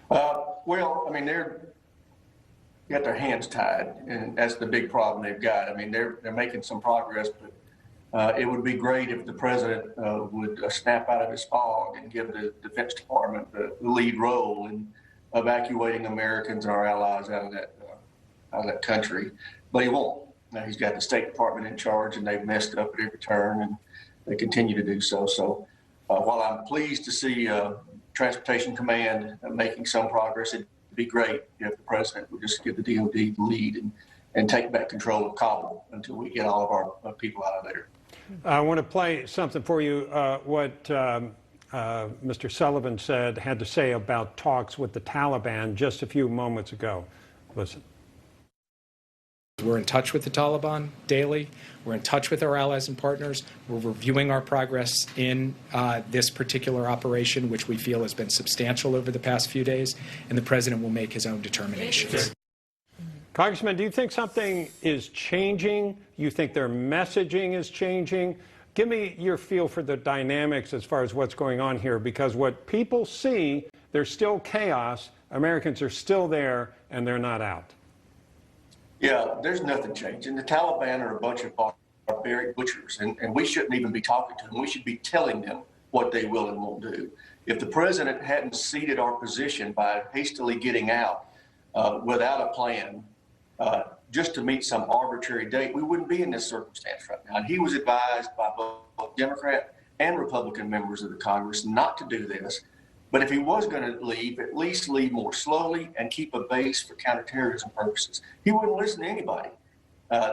Well, I mean, they're got their hands tied, and that's the big problem they've got. I mean, they're making some progress, but it would be great if the president would snap out of his fog and give the Defense Department the lead role in evacuating Americans and our allies out of that country. But he won't. Now, he's got the State Department in charge, and they've messed up at every turn, and they continue to do so. So while I'm pleased to see Transportation Command making some progress, it'd be great if the president would just give the DOD the lead and take back control of Kabul until we get all of our people out of there. I want to play something for you, what Mr. Sullivan had to say about talks with the Taliban just a few moments ago. Listen. We're in touch with the Taliban daily. We're in touch with our allies and partners. We're reviewing our progress in this particular operation, which we feel has been substantial over the past few days, and the president will make his own determinations. Congressman, do you think something is changing? You think their messaging is changing? Give me your feel for the dynamics as far as what's going on here, because what people see, there's still chaos. Americans are still there, and they're not out. Yeah, there's nothing changing. The Taliban are a bunch of barbaric butchers, and we shouldn't even be talking to them. We should be telling them what they will and won't do. If the president hadn't ceded our position by hastily getting out without a plan, just to meet some arbitrary date, we wouldn't be in this circumstance right now. And he was advised by both Democrat and Republican members of the Congress not to do this. But if he was going to leave, at least leave more slowly and keep a base for counterterrorism purposes. He wouldn't listen to anybody.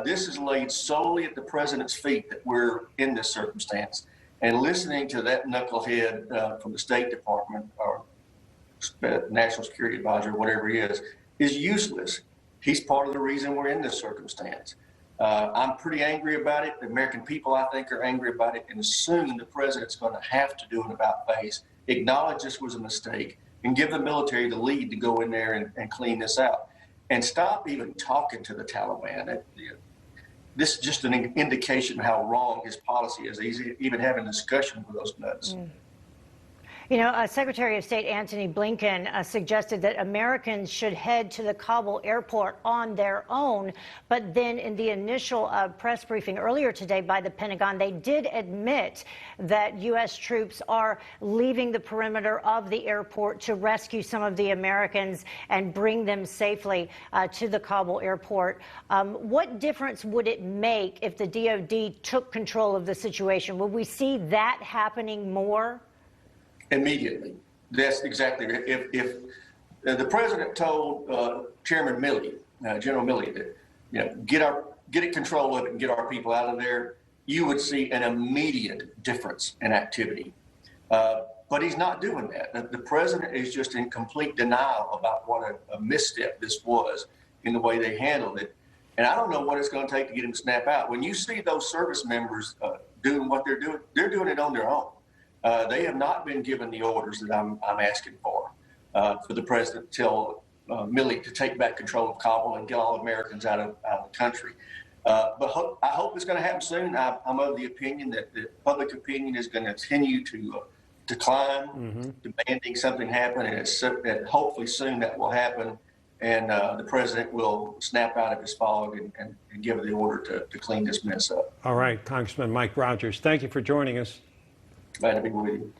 This is laid solely at the president's feet that we're in this circumstance. And listening to that knucklehead from the State Department or National Security Advisor, whatever he is useless. He's part of the reason we're in this circumstance. I'm pretty angry about it. The American people, I think, are angry about it. And soon the president's going to have to do an about-face, acknowledge this was a mistake, and give the military the lead to go in there and clean this out. And stop even talking to the Taliban. This is just an indication of how wrong his policy is. He's even having a discussion with those nuts. You know, Secretary of State Antony Blinken suggested that Americans should head to the Kabul airport on their own. But then in the initial press briefing earlier today by the Pentagon, they did admit that U.S. troops are leaving the perimeter of the airport to rescue some of the Americans and bring them safely to the Kabul airport. What difference would it make if the DOD took control of the situation? Would we see that happening more? Immediately. That's exactly right. If the president told Chairman Milley, General Milley, that get in control of it and get our people out of there, you would see an immediate difference in activity. But he's not doing that. The president is just in complete denial about what a misstep this was in the way they handled it. And I don't know what it's going to take to get him to snap out. When you see those service members doing what they're doing it on their own. They have not been given the orders that I'm asking for the president to tell Milley to take back control of Kabul and get all Americans out of the country. But I hope it's going to happen soon. I'm of the opinion that the public opinion is going to continue to decline, demanding something happen, and hopefully soon that will happen, and the president will snap out of his fog and give the order to clean this mess up. All right, Congressman Mike Rogers, thank you for joining us. Glad to be with you.